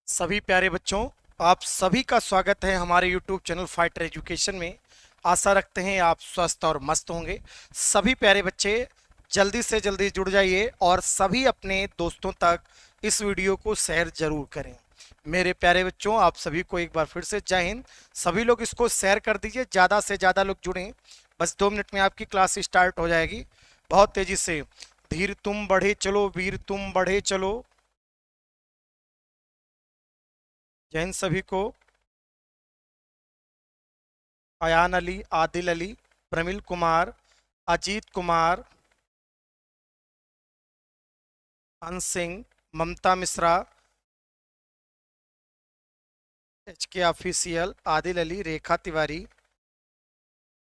सभी प्यारे बच्चों, आप सभी का स्वागत है हमारे YouTube चैनल फाइटर एजुकेशन में। आशा रखते हैं आप स्वस्थ और मस्त होंगे। सभी प्यारे बच्चे जल्दी से जल्दी जुड़ जाइए और सभी अपने दोस्तों तक इस वीडियो को शेयर जरूर करें। मेरे प्यारे बच्चों, आप सभी को एक बार फिर से जय हिंद। सभी लोग इसको शेयर कर दीजिए, ज़्यादा से ज़्यादा लोग जुड़ें। बस 2 मिनट में आपकी क्लास स्टार्ट हो जाएगी। बहुत तेज़ी से। धीर तुम बढ़े चलो, वीर तुम बढ़े चलो। जय हिंद सभी को। अयान अली, आदिल अली, प्रमिल कुमार, अजीत कुमार, हंस सिंह, ममता मिश्रा, HK ऑफिशियल, आदिल अली, रेखा तिवारी,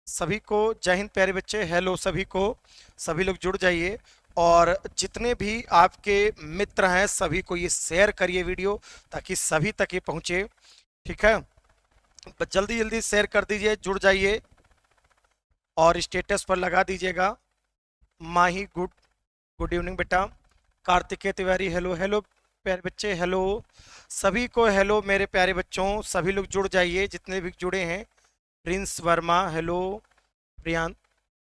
सभी को जय हिंद प्यारे बच्चे। हेलो सभी को। सभी लोग जुड़ जाइए और जितने भी आपके मित्र हैं सभी को ये शेयर करिए वीडियो, ताकि सभी तक ये पहुंचे। ठीक है, बस जल्दी जल्दी शेयर कर दीजिए, जुड़ जाइए और स्टेटस पर लगा दीजिएगा। माही गुड गुड इवनिंग बेटा। कार्तिकेय तिवारी हेलो। हेलो प्यारे बच्चे, हेलो सभी को। हेलो मेरे प्यारे बच्चों, सभी लोग जुड़ जाइए जितने भी जुड़े हैं। प्रिंस वर्मा हेलो। प्रियां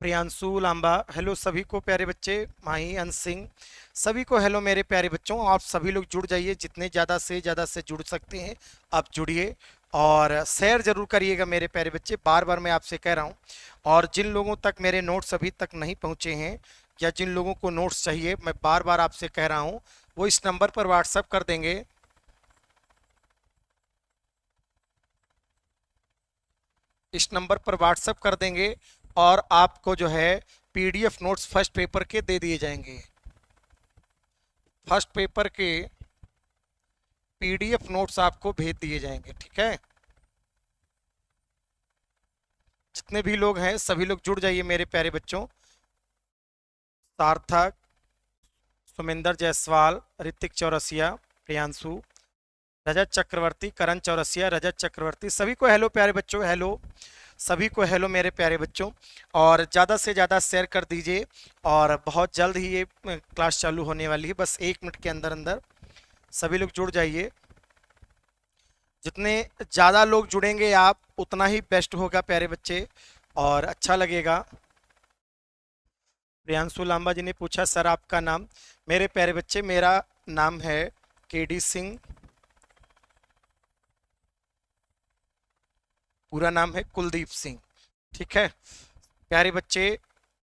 प्रियांशु लांबा हेलो सभी को प्यारे बच्चे। माही अंश सिंह, सभी को हेलो मेरे प्यारे बच्चों। आप सभी लोग जुड़ जाइए, जितने ज़्यादा से जुड़ सकते हैं आप जुड़िए और शेयर जरूर करिएगा मेरे प्यारे बच्चे। बार बार मैं आपसे कह रहा हूँ। और जिन लोगों तक मेरे नोट्स अभी तक नहीं पहुँचे हैं या जिन लोगों को नोट्स चाहिए, मैं बार बार आपसे कह रहा हूँ, वो इस नंबर पर व्हाट्सएप कर देंगे। इस नंबर पर व्हाट्सएप कर देंगे और आपको जो है PDF नोट्स फर्स्ट पेपर के दे दिए जाएंगे। फर्स्ट पेपर के PDF नोट्स आपको भेज दिए जाएंगे। ठीक है, जितने भी लोग हैं सभी लोग जुड़ जाइए मेरे प्यारे बच्चों। सार्थक, सुमेंदर जायसवाल, ऋतिक चौरसिया, प्रियांशु, रजत चक्रवर्ती, करण चौरसिया, रजत चक्रवर्ती, सभी को हेलो प्यारे बच्चों। हेलो सभी को हेलो मेरे प्यारे बच्चों। और ज़्यादा से ज़्यादा शेयर कर दीजिए और बहुत जल्द ही ये क्लास चालू होने वाली है, बस 1 मिनट के अंदर अंदर सभी लोग जुड़ जाइए। जितने ज़्यादा लोग जुड़ेंगे आप उतना ही बेस्ट होगा प्यारे बच्चे और अच्छा लगेगा। प्रियांशु लांबा जी ने पूछा सर आपका नाम। मेरे प्यारे बच्चे, मेरा नाम है KD सिंह, पूरा नाम है कुलदीप सिंह। ठीक है प्यारे बच्चे।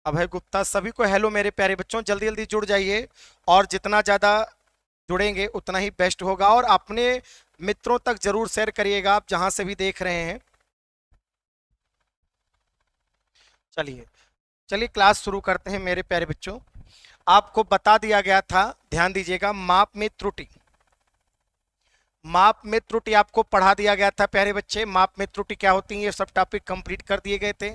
अभय गुप्ता, सभी को हेलो मेरे प्यारे बच्चों। जल्दी जल्दी जुड़ जाइए और जितना ज़्यादा जुड़ेंगे उतना ही बेस्ट होगा। और अपने मित्रों तक जरूर शेयर करिएगा, आप जहां से भी देख रहे हैं। चलिए चलिए क्लास शुरू करते हैं मेरे प्यारे बच्चों। आपको बता दिया गया था, ध्यान दीजिएगा, माप में त्रुटि। माप में त्रुटि आपको पढ़ा दिया गया था प्यारे बच्चे। माप में त्रुटि क्या होती है, ये सब टॉपिक कंप्लीट कर दिए गए थे।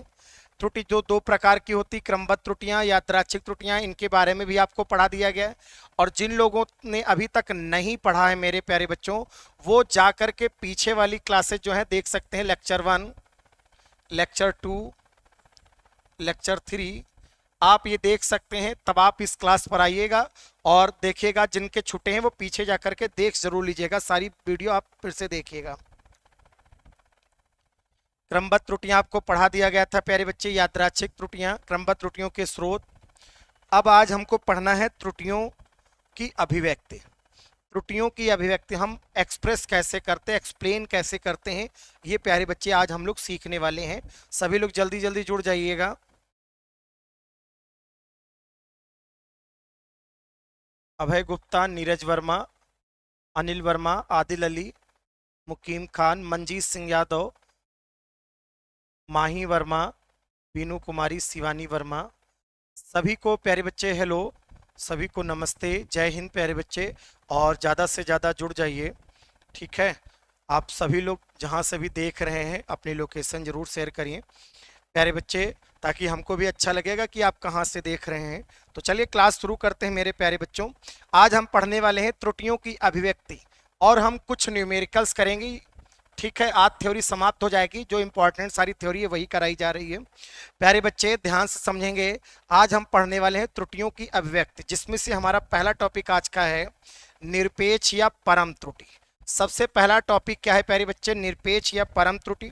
त्रुटि जो 2 प्रकार की होती, क्रमबद्ध त्रुटियां, यादृच्छिक त्रुटियां, इनके बारे में भी आपको पढ़ा दिया गया है। और जिन लोगों ने अभी तक नहीं पढ़ा है मेरे प्यारे बच्चों, वो जाकर के पीछे वाली क्लासेज जो है देख सकते हैं। लेक्चर 1, लेक्चर 2, लेक्चर 3 आप ये देख सकते हैं। तब आप इस क्लास पर आइएगा और देखिएगा। जिनके छुट्टे हैं वो पीछे जाकर के देख जरूर लीजिएगा, सारी वीडियो आप फिर से देखिएगा। क्रमबद्ध त्रुटियां आपको पढ़ा दिया गया था प्यारे बच्चे। यादृच्छिक त्रुटियां, क्रमबद्ध त्रुटियों के स्रोत। अब आज हमको पढ़ना है त्रुटियों की अभिव्यक्ति। त्रुटियों की अभिव्यक्ति हम एक्सप्रेस कैसे करते हैं, एक्सप्लेन कैसे करते हैं, ये प्यारे बच्चे आज हम लोग सीखने वाले हैं। सभी लोग जल्दी जल्दी जुड़ जाइएगा। अभय गुप्ता, नीरज वर्मा, अनिल वर्मा, आदिल अली, मुकीम खान, मनजीत सिंह यादव, माही वर्मा, बीनू कुमारी, शिवानी वर्मा, सभी को प्यारे बच्चे हेलो। सभी को नमस्ते, जय हिंद प्यारे बच्चे। और ज़्यादा से ज़्यादा जुड़ जाइए। ठीक है, आप सभी लोग जहाँ से भी देख रहे हैं अपनी लोकेशन ज़रूर शेयर करिए प्यारे बच्चे, ताकि हमको भी अच्छा लगेगा कि आप कहाँ से देख रहे हैं। तो चलिए क्लास शुरू करते हैं मेरे प्यारे बच्चों। आज हम पढ़ने वाले हैं त्रुटियों की अभिव्यक्ति और हम कुछ न्यूमेरिकल्स करेंगे। ठीक है, आज थ्योरी समाप्त हो जाएगी, जो इंपॉर्टेंट सारी थ्योरी है वही कराई जा रही है। प्यारे बच्चे ध्यान से समझेंगे। आज हम पढ़ने वाले हैं त्रुटियों की अभिव्यक्ति, जिसमें से हमारा पहला टॉपिक आज का है निरपेक्ष या परम त्रुटि। सबसे पहला टॉपिक क्या है प्यारे बच्चे? निरपेक्ष या परम त्रुटि।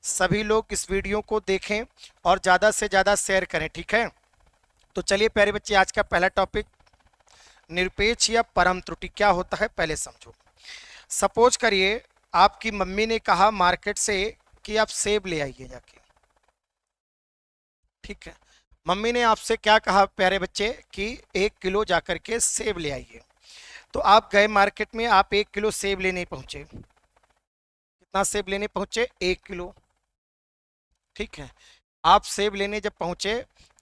सभी लोग इस वीडियो को देखें और ज़्यादा से ज़्यादा शेयर करें, ठीक है? तो चलिए प्यारे बच्चे, आज का पहला टॉपिक निरपेक्ष या परम त्रुटि क्या होता है पहले समझो। सपोज करिए आपकी मम्मी ने कहा मार्केट से कि आप सेब ले आइए जाके, ठीक है? मम्मी ने आपसे क्या कहा प्यारे बच्चे कि 1 किलो जाकर के सेब ले आइए। तो आप गए मार्केट में, आप 1 किलो सेब लेने पहुंचे। कितना सेब लेने पहुंचे? 1 किलो, ठीक है? आप सेब लेने जब पहुंचे,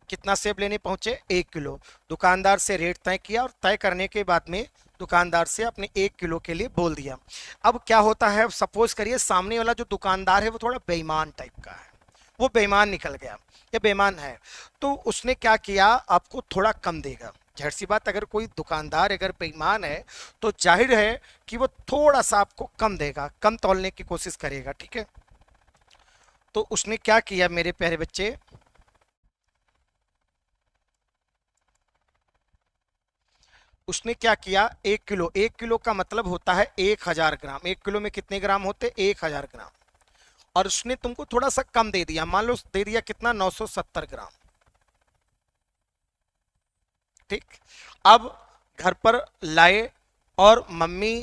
कितना सेब लेने पहुंचे? 1 किलो। दुकानदार से रेट तय किया और तय करने के बाद में दुकानदार से अपने 1 किलो के लिए बोल दिया। अब क्या होता है, सपोज करिए सामने वाला जो दुकानदार है वो थोड़ा बेईमान टाइप का है, वो बेईमान निकल गया या बेईमान है, तो उसने क्या किया, आपको थोड़ा कम देगा। जाहिर सी बात, अगर कोई दुकानदार अगर बेईमान है तो जाहिर है कि वो थोड़ा सा आपको कम देगा, कम तौलने की कोशिश करेगा, ठीक है? तो उसने क्या किया मेरे प्यारे बच्चे, उसने क्या किया, 1 किलो, 1 किलो का मतलब होता है 1000 ग्राम। 1 किलो में कितने ग्राम होते? 1000 ग्राम। और उसने तुमको थोड़ा सा कम दे दिया, मान लो दे दिया कितना, 970 ग्राम, ठीक? अब घर पर लाए और मम्मी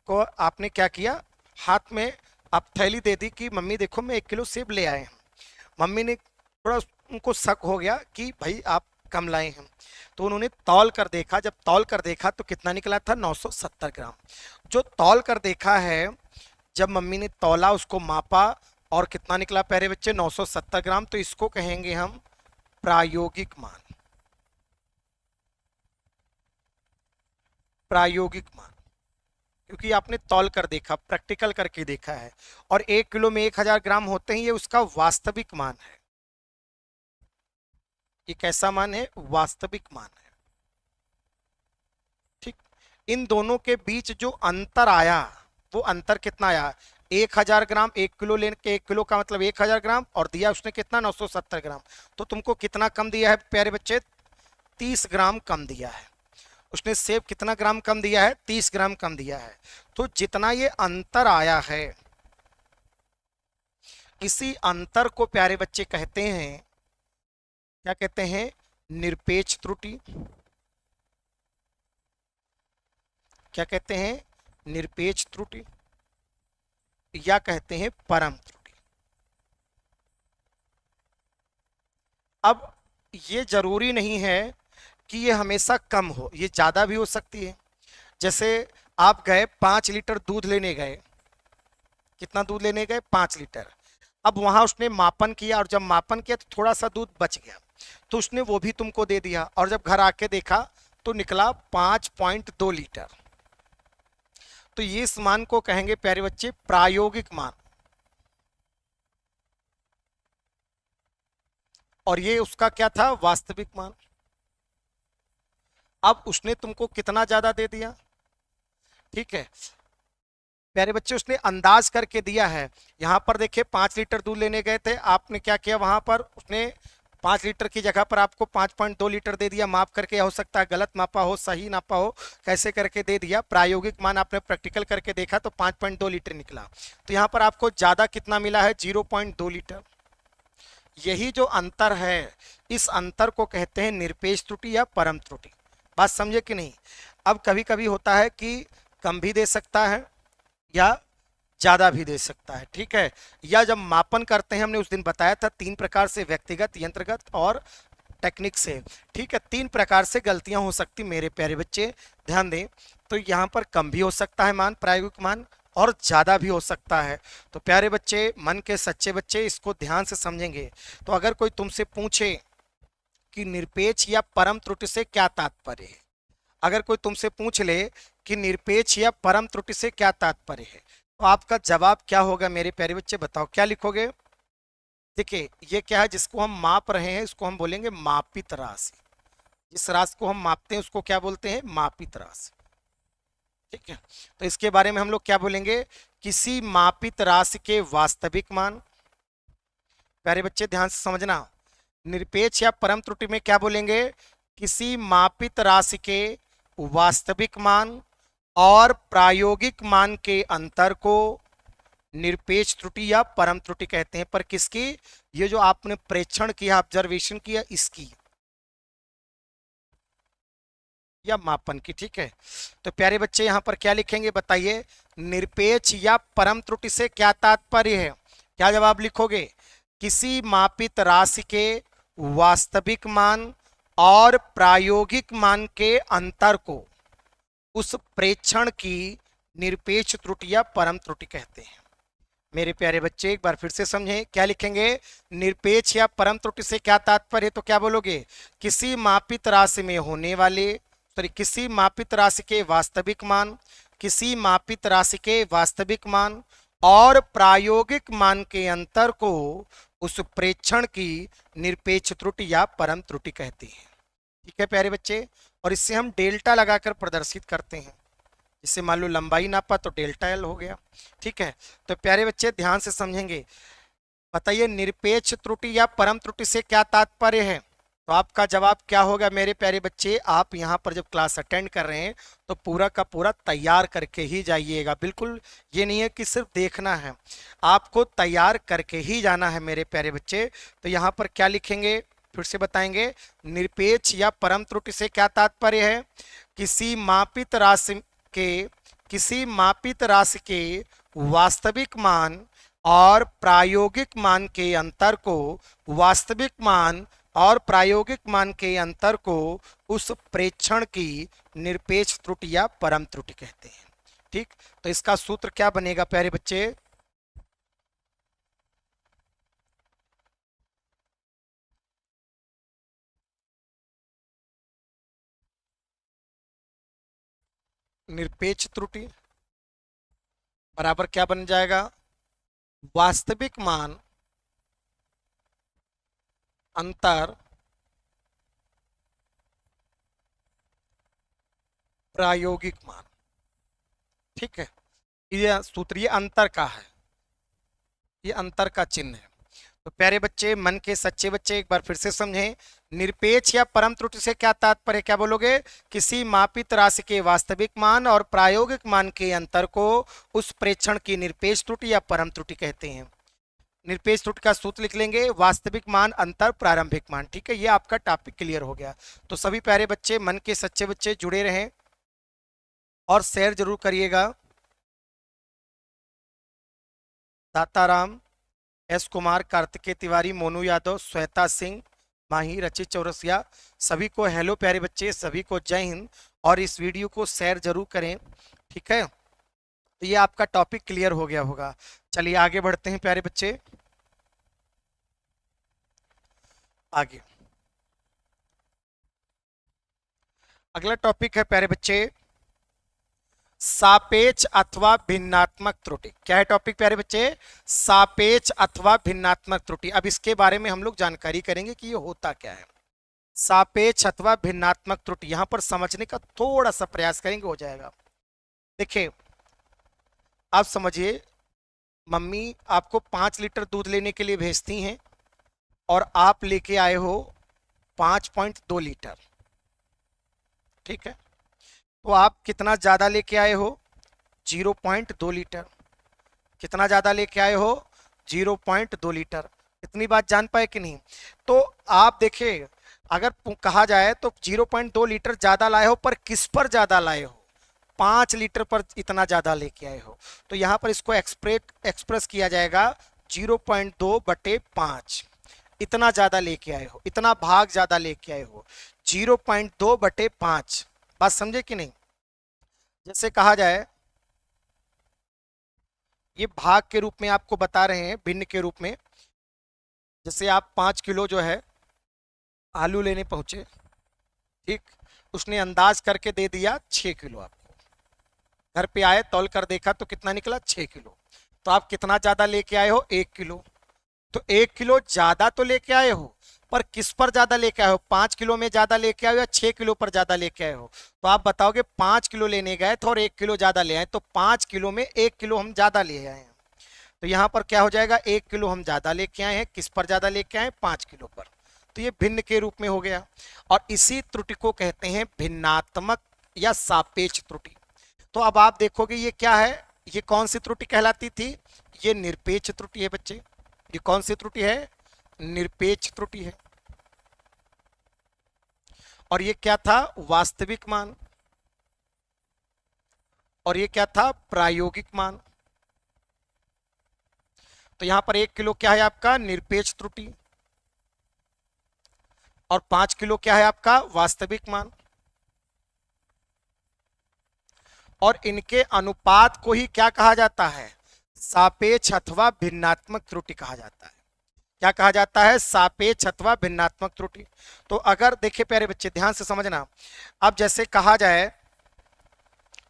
को आपने क्या किया, हाथ में आप थैली दे दी कि मम्मी देखो मैं 1 किलो सेब ले आए हैं। मम्मी ने थोड़ा, उनको शक हो गया कि भाई आप कम लाए हैं, तो उन्होंने तौल कर देखा। जब तौल कर देखा तो कितना निकला था? 970 ग्राम। जो तौल कर देखा है, जब मम्मी ने तौला, उसको मापा और कितना निकला प्यारे बच्चे? 970 ग्राम। तो इसको कहेंगे हम प्रायोगिक मान। प्रायोगिक मान, क्योंकि आपने तौल कर देखा, प्रैक्टिकल करके देखा है। और 1 किलो में 1000 ग्राम होते हैं, ये उसका वास्तविक मान है। ये कैसा मान है? वास्तविक मान है, ठीक? इन दोनों के बीच जो अंतर आया, वो अंतर कितना आया? 1000 ग्राम। 1 किलो लेने के, 1 किलो का मतलब 1000 ग्राम, और दिया उसने कितना? 970 ग्राम। तो तुमको कितना कम दिया है प्यारे बच्चे? 30 ग्राम कम दिया है। उसने सेब कितना ग्राम कम दिया है? 30 ग्राम कम दिया है। तो जितना ये अंतर आया है, इसी अंतर को प्यारे बच्चे कहते हैं, क्या कहते हैं? निरपेक्ष त्रुटि। क्या कहते हैं? निरपेक्ष त्रुटि, या कहते हैं परम त्रुटि। अब ये जरूरी नहीं है कि ये हमेशा कम हो, ये ज्यादा भी हो सकती है। जैसे आप गए 5 लीटर दूध लेने गए, कितना दूध लेने गए? 5 लीटर। अब वहां उसने मापन किया, और जब मापन किया तो थोड़ा सा दूध बच गया, तो उसने वो भी तुमको दे दिया। और जब घर आके देखा तो निकला 5.2 लीटर। तो ये इस मान को कहेंगे प्यारे बच्चे प्रायोगिक मान, और ये उसका क्या था? वास्तविक मान। अब उसने तुमको कितना ज्यादा दे दिया, ठीक है प्यारे बच्चे? उसने अंदाज करके दिया है। यहां पर देखिए 5 लीटर दूध लेने गए थे, आपने क्या किया, वहां पर उसने 5 लीटर की जगह पर आपको 5.2 लीटर दे दिया, माप करके। हो सकता है गलत मापा हो, सही नापा हो, कैसे करके दे दिया। प्रायोगिक मान आपने प्रैक्टिकल करके देखा तो 5.2 लीटर निकला। तो यहाँ पर आपको ज्यादा कितना मिला है? 0.2 लीटर। यही जो अंतर है, इस अंतर को कहते हैं निरपेक्ष त्रुटि या परम त्रुटि। बात समझे कि नहीं? अब कभी कभी होता है कि कम भी दे सकता है या ज्यादा भी दे सकता है, ठीक है? या जब मापन करते हैं, हमने उस दिन बताया था 3 प्रकार से, व्यक्तिगत, यंत्रगत और टेक्निक से, ठीक है? 3 प्रकार से गलतियां हो सकती मेरे प्यारे बच्चे, ध्यान दें। तो यहाँ पर कम भी हो सकता है मान, प्रायोगिक मान, और ज्यादा भी हो सकता है। तो प्यारे बच्चे, मन के सच्चे बच्चे, इसको ध्यान से समझेंगे। तो अगर कोई तुमसे पूछे कि निरपेक्ष या परम त्रुटि से क्या तात्पर्य है, अगर कोई तुमसे पूछ ले कि निरपेक्ष या परम त्रुटि से क्या तात्पर्य है, तो आपका जवाब क्या होगा मेरे प्यारे बच्चे? बताओ क्या लिखोगे? देखिए ये क्या है, जिसको हम माप रहे हैं इसको हम बोलेंगे मापित राशि। जिस राशि को हम मापते हैं उसको क्या बोलते हैं? मापित राशि, ठीक है? तो इसके बारे में हम लोग क्या बोलेंगे? किसी मापित राशि के वास्तविक मान। प्यारे बच्चे ध्यान से समझना, निरपेक्ष या परम त्रुटि में क्या बोलेंगे? किसी मापित राशि के वास्तविक मान, और प्रायोगिक मान के अंतर को निरपेक्ष त्रुटि या परम त्रुटि कहते हैं। पर किसकी? ये जो आपने प्रेक्षण किया, ऑब्जर्वेशन किया, इसकी या मापन की। ठीक है, तो प्यारे बच्चे यहां पर क्या लिखेंगे बताइए? निरपेक्ष या परम त्रुटि से क्या तात्पर्य है? क्या जवाब लिखोगे? किसी मापित राशि के वास्तविक मान और प्रायोगिक मान के अंतर को उस प्रेक्षण की निरपेक्ष त्रुटि या परम त्रुटि कहते हैं। मेरे प्यारे बच्चे एक बार फिर से समझें, क्या लिखेंगे? निरपेक्ष या परम त्रुटि से क्या तात्पर्य? तो क्या बोलोगे? किसी मापित राशि में होने वाले, सॉरी, किसी मापित राशि के वास्तविक मान, किसी मापित राशि के वास्तविक मान और प्रायोगिक मान के अंतर को उस प्रेक्षण की निरपेक्ष त्रुटि या परम त्रुटि कहते हैं। ठीक है प्यारे बच्चे, और इससे हम डेल्टा लगाकर प्रदर्शित करते हैं। जिससे मान लो लंबाई नापा तो डेल्टा एल हो गया। ठीक है, तो प्यारे बच्चे ध्यान से समझेंगे। बताइए निरपेक्ष त्रुटि या परम त्रुटि से क्या तात्पर्य है? तो आपका जवाब क्या होगा मेरे प्यारे बच्चे? आप यहाँ पर जब क्लास अटेंड कर रहे हैं तो पूरा का पूरा तैयार करके ही जाइएगा। बिल्कुल ये नहीं है कि सिर्फ देखना है, आपको तैयार करके ही जाना है मेरे प्यारे बच्चे। तो यहाँ पर क्या लिखेंगे फिर से बताएंगे? निरपेक्ष या परम त्रुटि से क्या तात्पर्य है? किसी मापित राशि के वास्तविक मान और प्रायोगिक मान के अंतर को, वास्तविक मान और प्रायोगिक मान के अंतर को उस प्रेक्षण की निरपेक्ष त्रुटि या परम त्रुटि कहते हैं। ठीक, तो इसका सूत्र क्या बनेगा प्यारे बच्चे? निरपेक्ष त्रुटि बराबर क्या बन जाएगा? वास्तविक मान अंतर प्रायोगिक मान। ठीक है, ये सूत्र, ये अंतर का है, ये अंतर का चिन्ह है। तो प्यारे बच्चे, मन के सच्चे बच्चे एक बार फिर से समझें, निरपेक्ष या परम त्रुटि से क्या तात्पर्य? क्या बोलोगे? किसी मापित राशि के वास्तविक मान और प्रायोगिक मान के अंतर को उस प्रेक्षण की निरपेक्ष त्रुटि या परम त्रुटि कहते हैं। निरपेक्ष त्रुटि का सूत्र लिख लेंगे, वास्तविक मान अंतर प्रारंभिक मान। ठीक है, ये आपका टॉपिक क्लियर हो गया। तो सभी प्यारे बच्चे, मन के सच्चे बच्चे जुड़े रहें और शेयर जरूर करिएगा। दाताराम, एस कुमार, कार्तिकेय तिवारी, मोनू यादव, श्वेता सिंह, माही, रचित चौरसिया, सभी को हेलो प्यारे बच्चे, सभी को जय हिंद। और इस वीडियो को शेयर जरूर करें। ठीक है, तो ये आपका टॉपिक क्लियर हो गया होगा। चलिए आगे बढ़ते हैं प्यारे बच्चे। आगे अगला टॉपिक है प्यारे बच्चे, सापेक्ष अथवा भिन्नात्मक त्रुटि। क्या है टॉपिक प्यारे बच्चे? सापेक्ष अथवा भिन्नात्मक त्रुटि। अब इसके बारे में हम लोग जानकारी करेंगे कि ये होता क्या है। सापेक्ष अथवा भिन्नात्मक त्रुटि यहां पर समझने का थोड़ा सा प्रयास करेंगे, हो जाएगा। देखिए, आप समझिए, मम्मी आपको 5 लीटर दूध लेने के लिए भेजती हैं और आप लेके आए हो 5.2 लीटर। ठीक है, तो आप कितना ज़्यादा लेके आए हो? 0.2 लीटर। कितना ज़्यादा लेके आए हो? 0.2 लीटर। इतनी बात जान पाए कि नहीं? तो आप देखिए, अगर कहा जाए तो 0.2 लीटर ज़्यादा लाए हो, पर किस पर ज़्यादा लाए हो? 5 लीटर पर इतना ज़्यादा लेके आए हो। तो यहाँ पर इसको एक्सप्रेस किया जाएगा 0.2/5। इतना ज़्यादा लेके आए हो, इतना भाग ज़्यादा लेके आए हो, 0.2/5। बात समझे कि नहीं? जैसे कहा जाए, ये भाग के रूप में आपको बता रहे हैं, भिन्न के रूप में। जैसे आप 5 किलो जो है आलू लेने पहुंचे, ठीक, उसने अंदाज करके दे दिया 6 किलो आपको। घर पे आए, तौल कर देखा तो कितना निकला? 6 किलो। तो आप कितना ज्यादा लेके आए हो? 1 किलो। तो 1 किलो ज्यादा तो लेके आए हो, पर किस पर ज्यादा लेके आए हो? 5 किलो में ज्यादा लेके आए हो या 6 किलो पर ज्यादा लेके आए हो? तो आप बताओगे 5 किलो लेने गए थे और 1 किलो ज्यादा ले आए, तो 5 किलो में 1 किलो हम ज्यादा ले आए हैं। तो यहाँ पर क्या हो जाएगा? 1 किलो हम ज्यादा लेके आए हैं, किस पर ज्यादा लेके आए? 5 किलो पर। तो ये भिन्न के रूप में हो गया। और इसी त्रुटि को कहते हैं भिन्नात्मक या सापेक्ष त्रुटि। तो अब आप देखोगे ये क्या है, ये कौन सी त्रुटि कहलाती थी, ये निरपेक्ष त्रुटि है बच्चे। ये कौन सी त्रुटि है, निरपेक्ष त्रुटि है। और ये क्या था, वास्तविक मान। और ये क्या था, प्रायोगिक मान। तो यहां पर 1 किलो क्या है आपका, निरपेक्ष त्रुटि, और 5 किलो क्या है आपका, वास्तविक मान। और इनके अनुपात को ही क्या कहा जाता है, सापेक्ष अथवा भिन्नात्मक त्रुटि कहा जाता है। क्या कहा जाता है, सापेक्ष अथवा भिन्नात्मक त्रुटि। तो अगर देखिए प्यारे बच्चे ध्यान से समझना, अब जैसे कहा जाए,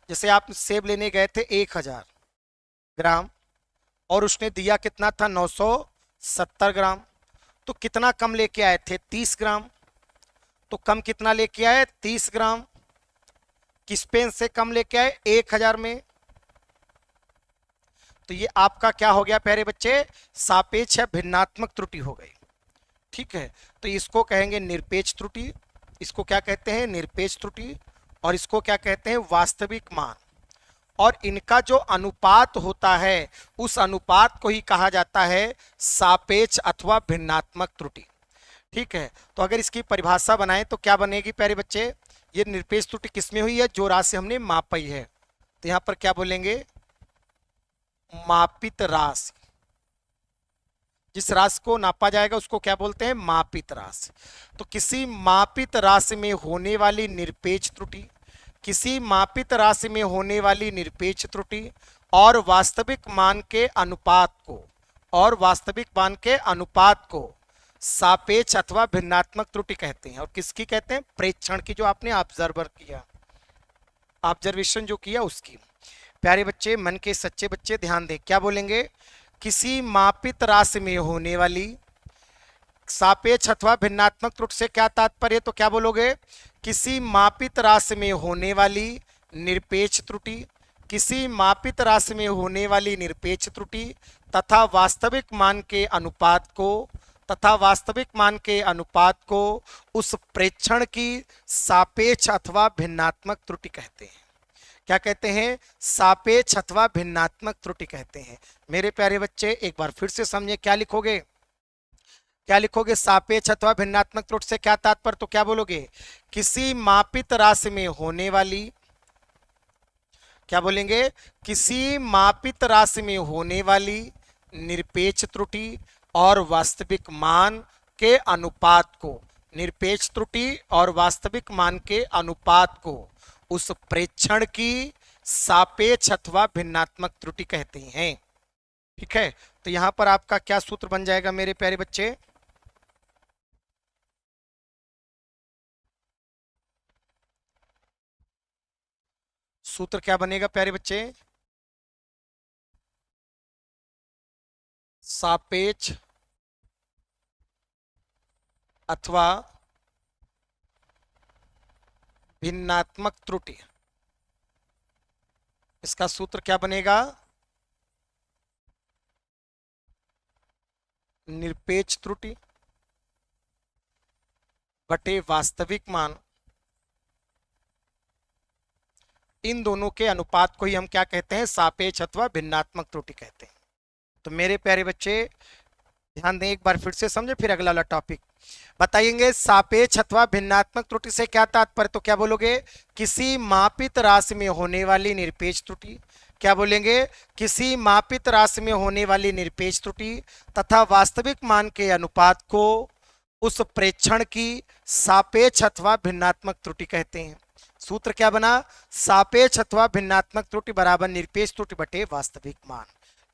जैसे आप सेब लेने गए थे 1000 ग्राम, और उसने दिया कितना था, 970 ग्राम। तो कितना कम लेके आए थे, 30 ग्राम। तो कम कितना लेके आए, 30 ग्राम। किस पेन से कम लेके आए, 1000 में। तो ये आपका क्या हो गया प्यारे बच्चे, सापेक्ष या भिन्नात्मक त्रुटि हो गई। ठीक है, तो इसको कहेंगे निरपेक्ष त्रुटि, इसको क्या कहते हैं, निरपेक्ष त्रुटि, और इसको क्या कहते हैं, वास्तविक मान। और इनका जो अनुपात होता है, उस अनुपात को ही कहा जाता है सापेक्ष अथवा भिन्नात्मक त्रुटि। ठीक है, तो अगर इसकी परिभाषा बनाएं तो क्या बनेगी प्यारे बच्चे, ये निरपेक्ष त्रुटि किसमें हुई है, जो राशि हमने मापी है। तो यहां पर क्या बोलेंगे, मापित राशि। जिस राशि को नापा जाएगा उसको क्या बोलते हैं, मापित राशि। तो किसी मापित राशि में होने वाली निरपेक्ष त्रुटि, किसी मापित राशि में होने वाली निरपेक्ष त्रुटि और वास्तविक मान के अनुपात को, और वास्तविक मान के अनुपात को सापेक्ष अथवा भिन्नात्मक त्रुटि कहते हैं। और किसकी कहते हैं, प्रेक्षण की, जो आपने ऑब्जर्वर किया, ऑब्जर्वेशन जो किया उसकी। प्यारे बच्चे, मन के सच्चे बच्चे ध्यान दें, क्या बोलेंगे, किसी मापित राशि में होने वाली सापेक्ष अथवा भिन्नात्मक त्रुटि से क्या तात्पर्य, तो क्या बोलोगे, किसी मापित राशि में होने वाली निरपेक्ष त्रुटि, किसी मापित राशि में होने वाली निरपेक्ष त्रुटि तथा वास्तविक मान के अनुपात को, तथा वास्तविक मान के अनुपात को उस प्रेक्षण की सापेक्ष अथवा भिन्नात्मक त्रुटि कहते हैं। क्या कहते हैं, सापेक्ष अथवा भिन्नात्मक त्रुटि कहते हैं। मेरे प्यारे बच्चे एक बार फिर से समझे, क्या लिखोगे, क्या लिखोगे, सापेक्ष अथवा भिन्नात्मक त्रुटि से क्या तात्पर्य, तो क्या बोलोगे, किसी मापित राशि में होने वाली, क्या बोलेंगे, किसी मापित राशि में होने वाली निरपेक्ष त्रुटि और वास्तविक मान के अनुपात को, निरपेक्ष त्रुटि और वास्तविक मान के अनुपात को उस प्रेक्षण की सापेक्ष अथवा भिन्नात्मक त्रुटि कहते हैं। ठीक है, तो यहां पर आपका क्या सूत्र बन जाएगा मेरे प्यारे बच्चे, सूत्र क्या बनेगा प्यारे बच्चे, सापेक्ष अथवा भिन्नात्मक त्रुटि। इसका सूत्र क्या बनेगा, निरपेक्ष त्रुटि बटे वास्तविक मान, इन दोनों के अनुपात को ही हम क्या कहते हैं, सापेक्ष अथवा भिन्नात्मक त्रुटि कहते हैं। तो मेरे प्यारे बच्चे ध्यान दें, एक बार फिर से समझे, फिर अगला वाला टॉपिक बताएंगे। सापेक्ष अथवा भिन्नात्मक त्रुटि से क्या तात्पर्य, तो क्या बोलोगे, किसी मापित राशि में होने वाली निरपेक्ष त्रुटि, क्या बोलेंगे, किसी मापित राशि में होने वाली निरपेक्ष त्रुटि तथा वास्तविक मान के अनुपात को उस प्रेक्षण की सापेक्ष अथवा भिन्नात्मक त्रुटि कहते हैं। सूत्र क्या बना, सापेक्ष अथवा भिन्नात्मक त्रुटि बराबर निरपेक्ष त्रुटि बटे वास्तविक मान।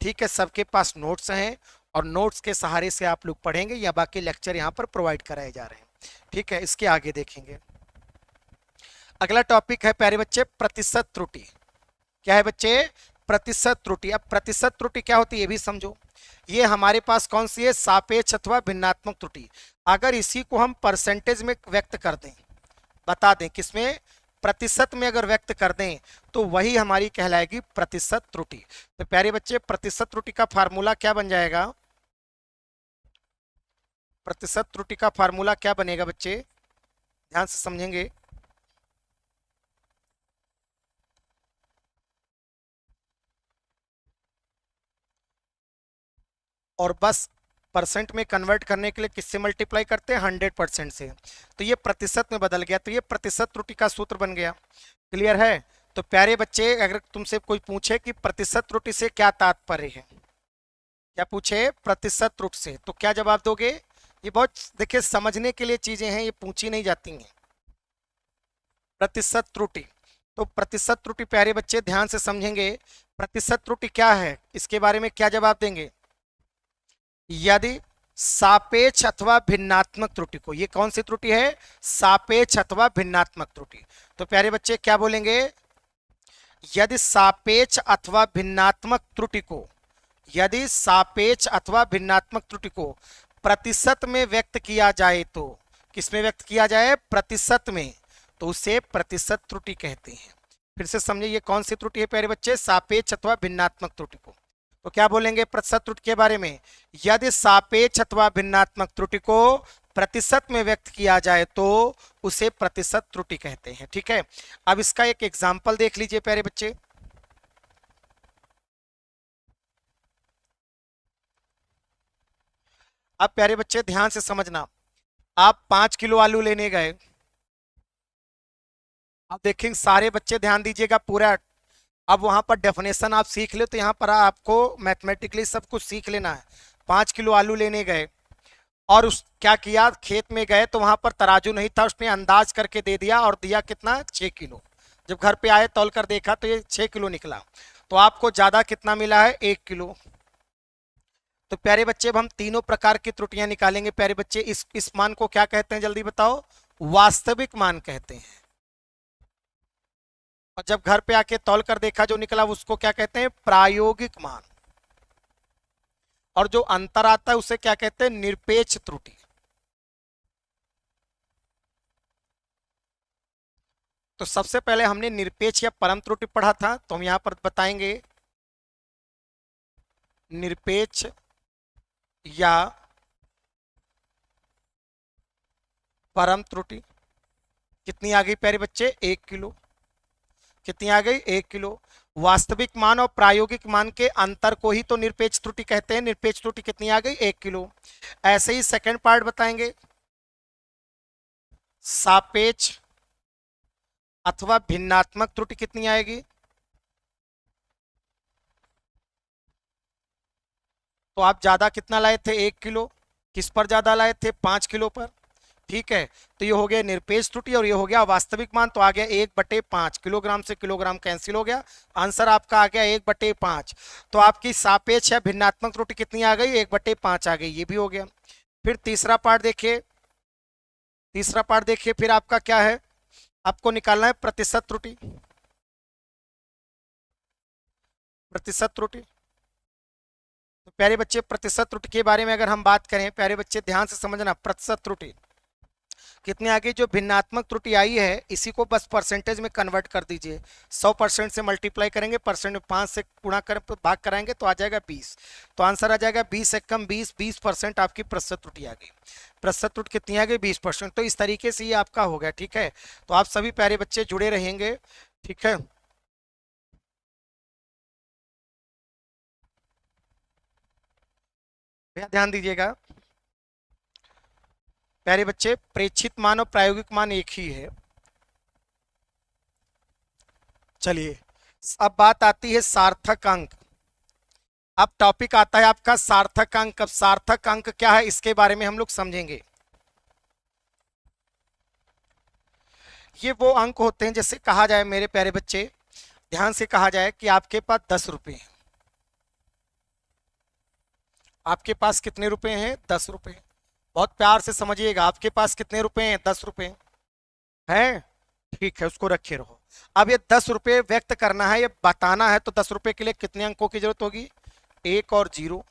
ठीक है, सबके पास नोट्स हैं और नोट्स के सहारे से आप लोग पढ़ेंगे, या बाकी लेक्चर यहाँ पर प्रोवाइड कराए जा रहे हैं। ठीक है, इसके आगे देखेंगे। अगला टॉपिक है प्यारे बच्चे, प्रतिशत त्रुटि। क्या है बच्चे, प्रतिशत त्रुटि। अब प्रतिशत त्रुटि क्या होती है ये भी समझो। ये हमारे पास कौन सी है, सापेक्ष अथवा भिन्नात्मक त्रुटि। अगर इसी को हम परसेंटेज में व्यक्त कर दें, बता दें किसमें, प्रतिशत में अगर व्यक्त कर दें, तो वही हमारी कहलाएगी प्रतिशत त्रुटि। तो प्यारे बच्चे, प्रतिशत त्रुटि का फार्मूला क्या बन जाएगा, प्रतिशत त्रुटि का फार्मूला क्या बनेगा बच्चे, ध्यान से समझेंगे। और बस परसेंट में कन्वर्ट करने के लिए किससे मल्टीप्लाई करते हैं, 100% से। तो ये प्रतिशत में बदल गया, तो ये प्रतिशत त्रुटि का सूत्र बन गया। क्लियर है? तो प्यारे बच्चे, अगर तुमसे कोई पूछे कि प्रतिशत त्रुटि से क्या तात्पर्य है, क्या पूछे प्रतिशत त्रुटि से, तो क्या जवाब दोगे? ये बहुत देखिए समझने के लिए चीजें हैं, ये पूछी नहीं जाती हैं। प्रतिशत त्रुटि, तो प्रतिशत त्रुटि प्यारे बच्चे ध्यान से समझेंगे। प्रतिशत त्रुटि क्या है, इसके बारे में क्या जवाब देंगे? यदि सापेक्ष अथवा भिन्नात्मक त्रुटि को, ये कौन सी त्रुटि है, सापेक्ष अथवा भिन्नात्मक त्रुटि। तो प्यारे बच्चे क्या बोलेंगे? यदि सापेक्ष अथवा भिन्नात्मक त्रुटि को, यदि सापेक्ष अथवा भिन्नात्मक त्रुटि को प्रतिशत में व्यक्त किया जाए, तो किसमें व्यक्त किया जाए, प्रतिशत में, तो उसे प्रतिशत त्रुटि कहते हैं। फिर से समझिए ये कौन सी त्रुटि है प्यारे बच्चे, सापेक्ष अथवा भिन्नात्मक त्रुटि को। तो क्या बोलेंगे प्रतिशत त्रुटि के बारे में? यदि सापेक्ष अथवा भिन्नात्मक त्रुटि को प्रतिशत में व्यक्त किया जाए तो उसे प्रतिशत त्रुटि कहते हैं। ठीक है, अब इसका एक एग्जाम्पल देख लीजिए प्यारे बच्चे। अब प्यारे बच्चे ध्यान से समझना, आप 5 किलो आलू लेने गए। अब देखेंगे सारे बच्चे ध्यान दीजिएगा पूरा। अब वहां पर डेफिनेशन आप सीख ले, तो यहाँ पर आपको मैथमेटिकली सब कुछ सीख लेना है। 5 किलो आलू लेने गए और उस क्या किया, खेत में गए तो वहां पर तराजू नहीं था, उसने अंदाज करके दे दिया और दिया कितना, 6 किलो। जब घर पे आए तौल कर देखा तो ये 6 किलो निकला। तो आपको ज्यादा कितना मिला है, 1 किलो। तो प्यारे बच्चे अब हम तीनों प्रकार की त्रुटियां निकालेंगे। प्यारे बच्चे इस मान को क्या कहते हैं, जल्दी बताओ? वास्तविक मान कहते हैं। और जब घर पे आके तौल कर देखा जो निकला उसको क्या कहते हैं, प्रायोगिक मान। और जो अंतर आता है उसे क्या कहते हैं, निरपेक्ष त्रुटि। तो सबसे पहले हमने निरपेक्ष या परम त्रुटि पढ़ा था, तो हम यहां पर बताएंगे निरपेक्ष या परम त्रुटि। कितनी आ गई प्यारे बच्चे, 1 किलो। कितनी आ गई, 1 किलो। वास्तविक मान और प्रायोगिक मान के अंतर को ही तो निरपेक्ष त्रुटि कहते हैं। निरपेक्ष त्रुटि कितनी आ गई, 1 किलो। ऐसे ही सेकंड पार्ट बताएंगे, सापेक्ष अथवा भिन्नात्मक त्रुटि कितनी आएगी। तो आप ज्यादा कितना लाए थे, 1 किलो। किस पर ज्यादा लाए थे, 5 किलो पर। ठीक है, तो ये हो गया निरपेक्ष त्रुटि और ये हो गया वास्तविक मान। तो आ गया 1/5, किलोग्राम से किलोग्राम कैंसिल हो गया, आंसर आपका आ गया 1/5। तो आपकी सापेक्ष या भिन्नात्मक त्रुटि कितनी आ गई, 1/5 आ गई, ये भी हो गया। फिर तीसरा पार्ट देखिए, तीसरा पार्ट देखिए, फिर आपका क्या है, आपको निकालना है प्रतिशत त्रुटि। प्रतिशत त्रुटि, तो प्यारे बच्चे प्रतिशत त्रुटि के बारे में अगर हम बात करें, प्यारे बच्चे ध्यान से समझना, प्रतिशत त्रुटि कितने आगे, जो भिन्नात्मक त्रुटि आई है इसी को बस परसेंटेज में कन्वर्ट कर दीजिए। 100% से मल्टीप्लाई करेंगे, परसेंट में 5 से गुणा कर भाग कराएंगे तो आ जाएगा 20। तो आंसर आ जाएगा 20 से कम 20, 20% आपकी प्रतिशत त्रुटि आ गई। प्रतिशत त्रुटि कितनी आ गई, 20%। तो इस तरीके से ये आपका हो गया। ठीक है, तो आप सभी प्यारे बच्चे जुड़े रहेंगे। ठीक है, भैया ध्यान दीजिएगा प्यारे बच्चे, प्रेक्षित मान और प्रायोगिक मान एक ही है। चलिए अब बात आती है सार्थक अंक। अब टॉपिक आता है आपका सार्थक अंक। अब सार्थक अंक क्या है इसके बारे में हम लोग समझेंगे। ये वो अंक होते हैं, जैसे कहा जाए मेरे प्यारे बच्चे, ध्यान से कहा जाए कि आपके पास 10 रुपए हैं। आपके पास कितने रुपए हैं, 10 रुपए। बहुत प्यार से समझिएगा, आपके पास कितने रुपए हैं, 10 रुपए हैं। ठीक है, उसको रखे रहो। अब ये 10 रुपए व्यक्त करना है, ये बताना है, तो 10 रुपए के लिए कितने अंकों की जरूरत होगी, 1 और 0।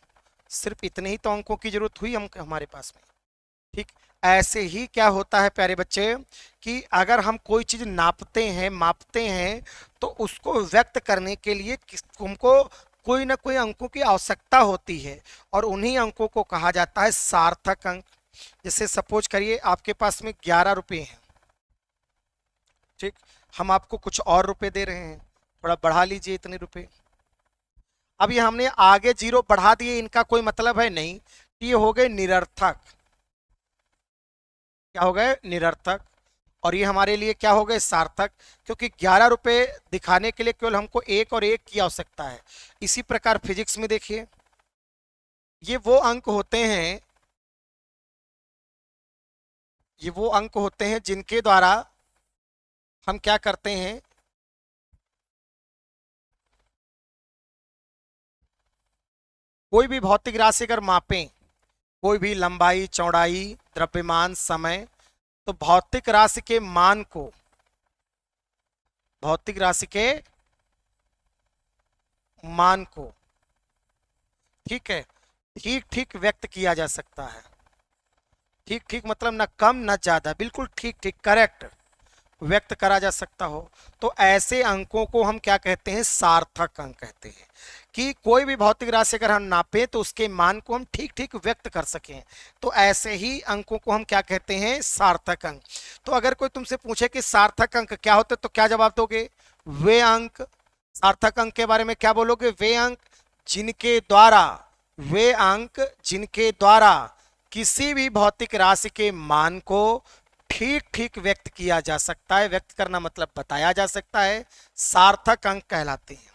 सिर्फ इतने ही तो अंकों की जरूरत हुई हमारे पास में। ठीक, ऐसे ही क्या होता है प्यारे बच्चे कि अगर हम कोई चीज नापते हैं, मापते हैं, तो उसको व्यक्त करने के लिए हमको कोई ना कोई अंकों की आवश्यकता होती है और उन्हीं अंकों को कहा जाता है सार्थक अंक। जैसे सपोज करिए आपके पास में 11 रुपए हैं। ठीक, हम आपको कुछ और रुपए दे रहे हैं, थोड़ा बढ़ा लीजिए इतने रुपए। अब ये हमने आगे जीरो बढ़ा दिए, इनका कोई मतलब है नहीं, ये हो गए निरर्थक। क्या हो गए? निरर्थक। और ये हमारे लिए क्या हो गए? सार्थक। क्योंकि 11 रुपए दिखाने के लिए केवल हमको एक और एक की आवश्यकता है। इसी प्रकार फिजिक्स में देखिए, ये वो अंक होते हैं, ये वो अंक होते हैं जिनके द्वारा हम क्या करते हैं, कोई भी भौतिक राशि अगर मापें, कोई भी लंबाई, चौड़ाई, द्रव्यमान, समय, तो भौतिक राशि के मान को, भौतिक राशि के मान को ठीक है, ठीक ठीक व्यक्त किया जा सकता है। ठीक ठीक मतलब न कम न ज्यादा, बिल्कुल ठीक ठीक करेक्ट व्यक्त करा जा सकता हो। तो ऐसे अंकों को हम क्या कहते हैं? सार्थक अंक कहते हैं। कि कोई भी भौतिक राशि अगर हम नापें तो उसके मान को हम ठीक ठीक व्यक्त कर सकें, तो ऐसे ही अंकों को हम क्या कहते हैं? सार्थक अंक। तो अगर कोई तुमसे पूछे कि सार्थक अंक क्या होते, तो क्या जवाब दोगे? वे अंक। सार्थक अंक के बारे में क्या बोलोगे? वे अंक जिनके द्वारा, वे अंक जिनके द्वारा किसी भी भौतिक राशि के मान को ठीक ठीक व्यक्त किया जा सकता है। व्यक्त करना मतलब बताया जा सकता है, सार्थक अंक कहलाते हैं।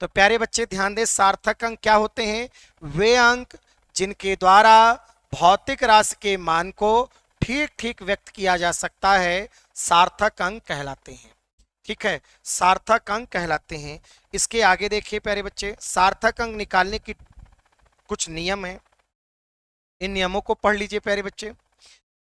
तो प्यारे बच्चे ध्यान दें, सार्थक अंक क्या होते हैं? वे अंक जिनके द्वारा भौतिक राशि के मान को ठीक ठीक व्यक्त किया जा सकता है, सार्थक अंक कहलाते हैं। ठीक है, सार्थक अंक कहलाते हैं। इसके आगे देखिए प्यारे बच्चे, सार्थक अंक निकालने की कुछ नियम है, इन नियमों को पढ़ लीजिए प्यारे बच्चे।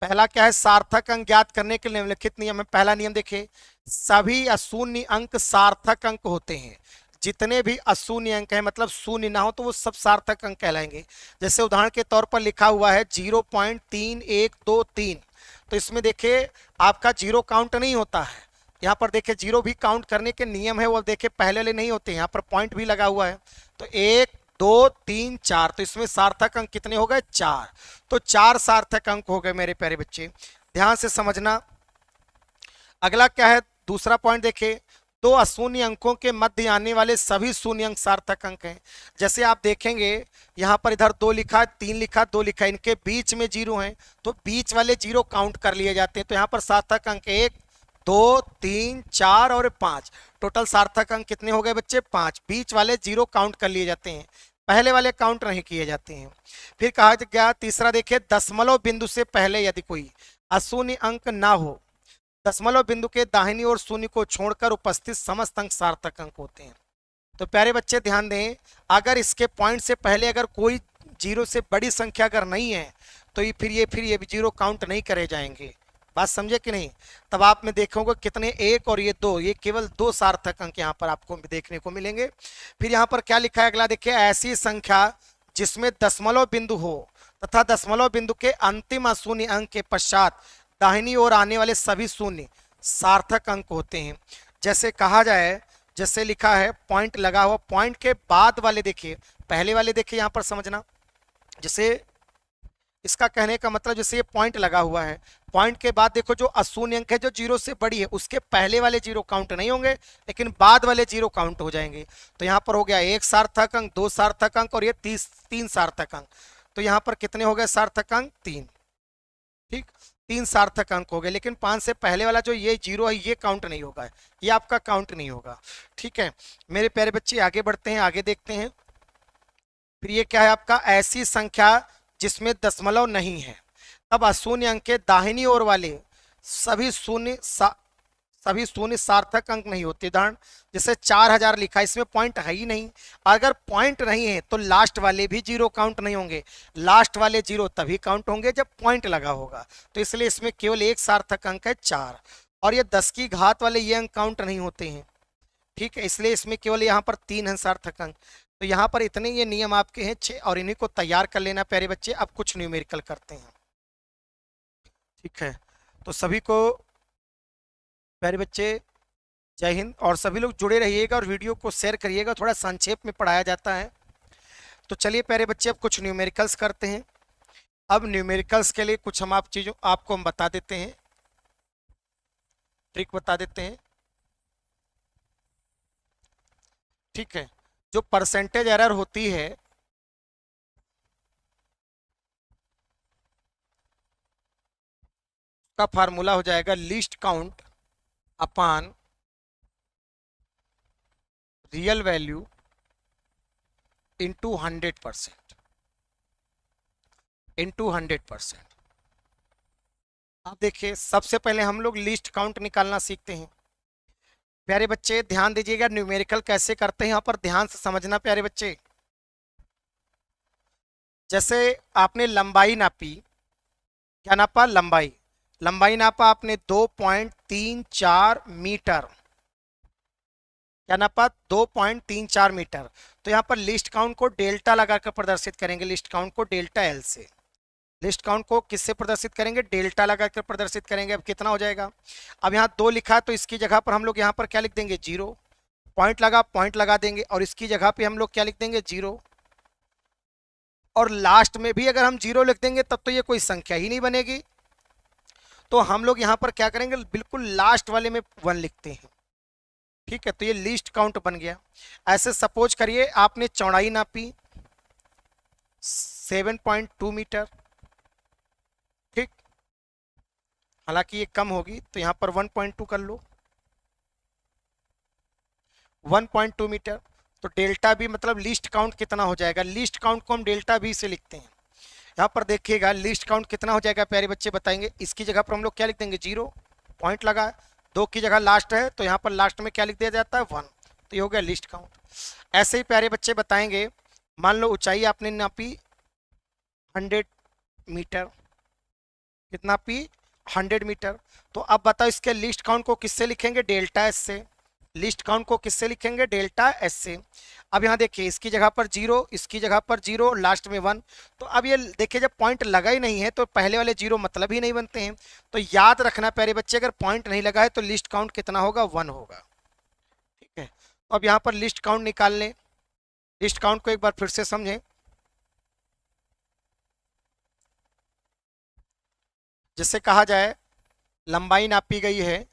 पहला क्या है? सार्थक अंक ज्ञात करने के लिए निम्नलिखित नियम है। पहला नियम देखिए, सभी अशून्य अंक सार्थक अंक होते हैं। जितने भी अशून्य अंक हैं, मतलब शून्य ना हो, तो वो सब सार्थक अंक कहलाएंगे। जैसे उदाहरण के तौर पर लिखा हुआ है 0.3123, तो इसमें देखिए आपका जीरो काउंट नहीं होता है। यहाँ पर देखिए जीरो भी काउंट करने के नियम है, वो देखिए पहले वाले नहीं होते, यहाँ पर पॉइंट भी लगा हुआ है। तो 1 2 3 4, तो इसमें सार्थक अंक कितने हो गए? 4। तो 4 सार्थक अंक हो गए मेरे प्यारे बच्चे, ध्यान से समझना। अगला क्या है? दूसरा पॉइंट देखिए, दो अशून्य अंकों के मध्य आने वाले सभी शून्य अंक सार्थक अंक हैं। जैसे आप देखेंगे यहाँ पर इधर 2 लिखा, 3 लिखा, 2 लिखा, इनके बीच में जीरो हैं, तो बीच वाले जीरो काउंट कर लिए जाते हैं। तो यहाँ पर सार्थक अंक 1 2 3 4 और 5, टोटल सार्थक अंक कितने हो गए बच्चे? 5। बीच वाले जीरो काउंट कर लिए जाते हैं, पहले वाले काउंट नहीं किए जाते हैं। फिर कहा गया तीसरा देखिए, दशमलव बिंदु से पहले यदि कोई अशून्य अंक ना हो, दशमलव बिंदु के दाहिनी ओर शून्य को छोड़कर उपस्थित समस्त अंक सार्थक अंक होते हैं। तो प्यारे बच्चे ध्यान दें, अगर इसके पॉइंट से पहले अगर कोई जीरो से बड़ी संख्या अगर नहीं है, तो ये फिर ये जीरो काउंट नहीं करे जाएंगे। बात समझे कि नहीं? तब आप में देखोगे कितने, एक और ये दो, ये केवल 2 सार्थक अंक यहाँ पर आपको देखने को मिलेंगे। फिर यहाँ पर क्या लिखा है अगला देखिए, ऐसी संख्या जिसमें दशमलव बिंदु हो तथा दशमलव बिंदु के अंतिम अशून्य अंक के पश्चात दाहिनी ओर आने वाले सभी शून्य सार्थक अंक होते हैं। जैसे कहा जाए, जैसे लिखा है पॉइंट लगा हुआ, पॉइंट के बाद वाले देखिए, पहले वाले देखिए यहाँ पर समझना। जैसे इसका कहने का मतलब, जैसे ये पॉइंट लगा हुआ है, पॉइंट के बाद देखो जो अशून्य अंक है जो जीरो से बड़ी है, उसके पहले वाले जीरो काउंट नहीं होंगे, लेकिन बाद वाले जीरो काउंट हो जाएंगे। तो यहाँ पर हो गया 1 सार्थक अंक, 2 सार्थक अंक और ये 3 सार्थक अंक। तो यहाँ पर कितने हो गए सार्थक अंक? 3। ठीक, 3 सार्थक अंक हो गए, लेकिन 5 से पहले वाला जो ये जीरो है ये काउंट नहीं होगा, ये आपका काउंट नहीं होगा। ठीक है मेरे प्यारे बच्चे, आगे बढ़ते हैं, आगे देखते हैं। फिर ये क्या है आपका? ऐसी संख्या जिसमें दशमलव नहीं है, तब अशून्य अंक के दाहिनी ओर वाले सभी शून्य सार्थक अंक नहीं होते। उदाहरण जैसे 4000 लिखा, इसमें पॉइंट है ही नहीं। अगर पॉइंट नहीं है तो लास्ट वाले भी जीरो काउंट नहीं होंगे, लास्ट वाले जीरो तभी काउंट होंगे जब पॉइंट लगा होगा। तो इसलिए इसमें केवल एक सार्थक अंक है 4, और ये 10 की घात वाले ये अंक काउंट नहीं होते हैं। ठीक है, इसलिए इसमें केवल यहाँ पर 3 है सार्थक अंक। तो यहाँ पर इतने ये नियम आपके हैं 6, और इन्हीं को तैयार कर लेना प्यारे बच्चे। अब कुछ न्यूमेरिकल करते हैं। ठीक है, तो सभी को प्यारे बच्चे जय हिंद, और सभी लोग जुड़े रहिएगा और वीडियो को शेयर करिएगा, थोड़ा संक्षेप में पढ़ाया जाता है। तो चलिए प्यारे बच्चे, अब कुछ न्यूमेरिकल्स करते हैं। अब न्यूमेरिकल्स के लिए कुछ हम आपको हम बता देते हैं, ट्रिक बता देते हैं। ठीक है, जो परसेंटेज एरर होती है का फार्मूला हो जाएगा least count upon real value into 100%, into 100%। अब देखिए सबसे पहले हम लोग लिस्ट काउंट निकालना सीखते हैं। प्यारे बच्चे ध्यान दीजिएगा, न्यूमेरिकल कैसे करते हैं यहाँ पर ध्यान से समझना प्यारे बच्चे। जैसे आपने लंबाई नापी, क्या नापा? लंबाई। लंबाई नापा आपने 2.34 मीटर। क्या नापा? 2.34 मीटर। तो यहाँ पर लिस्ट काउंट को डेल्टा लगाकर प्रदर्शित करेंगे। लिस्ट काउंट को डेल्टा एल से, लिस्ट काउंट को किससे प्रदर्शित करेंगे? डेल्टा लगाकर प्रदर्शित करेंगे। अब कितना हो जाएगा? अब यहाँ 2 लिखा है तो इसकी जगह पर हम लोग यहाँ पर क्या लिख देंगे? 0। पॉइंट लगा देंगे और इसकी जगह पे हम लोग क्या लिख देंगे? 0। और लास्ट में भी अगर हम 0 लिख देंगे तब तो ये कोई संख्या ही नहीं बनेगी। तो हम लोग यहाँ पर क्या करेंगे? बिल्कुल लास्ट वाले में 1 लिखते हैं। ठीक है, तो ये लिस्ट काउंट बन गया। ऐसे सपोज करिए आपने चौड़ाई नापी 7.2 मीटर। ठीक, हालांकि ये कम होगी तो यहाँ पर 1.2 कर लो, 1.2 मीटर। तो डेल्टा बी मतलब लिस्ट काउंट कितना हो जाएगा? लिस्ट काउंट को हम डेल्टा बी से लिखते हैं। यहाँ पर देखिएगा लिस्ट काउंट कितना हो जाएगा प्यारे बच्चे बताएंगे। इसकी जगह पर हम लोग क्या लिख देंगे? 0। पॉइंट लगा, 2 की जगह लास्ट है तो यहाँ पर लास्ट में क्या लिख दिया जाता है? 1। तो ये हो गया लिस्ट काउंट। ऐसे ही प्यारे बच्चे बताएंगे, मान लो ऊंचाई आपने नापी 100 मीटर। कितना पी? 100 मीटर। तो अब बताओ इसके लिस्ट काउंट को किससे लिखेंगे? डेल्टा एस से। लिस्ट काउंट को किससे लिखेंगे? डेल्टा एस से। अब यहाँ देखिए इसकी जगह पर 0, इसकी जगह पर 0, लास्ट में 1। तो अब ये देखिए जब पॉइंट लगा ही नहीं है तो पहले वाले 0 मतलब ही नहीं बनते हैं। तो याद रखना प्यारे बच्चे, अगर पॉइंट नहीं लगा है तो लिस्ट काउंट कितना होगा? 1 होगा। ठीक है, तो अब यहाँ पर लिस्ट काउंट निकाल लें। लिस्ट काउंट को एक बार फिर से समझें। जिससे कहा जाए लंबाई नापी गई है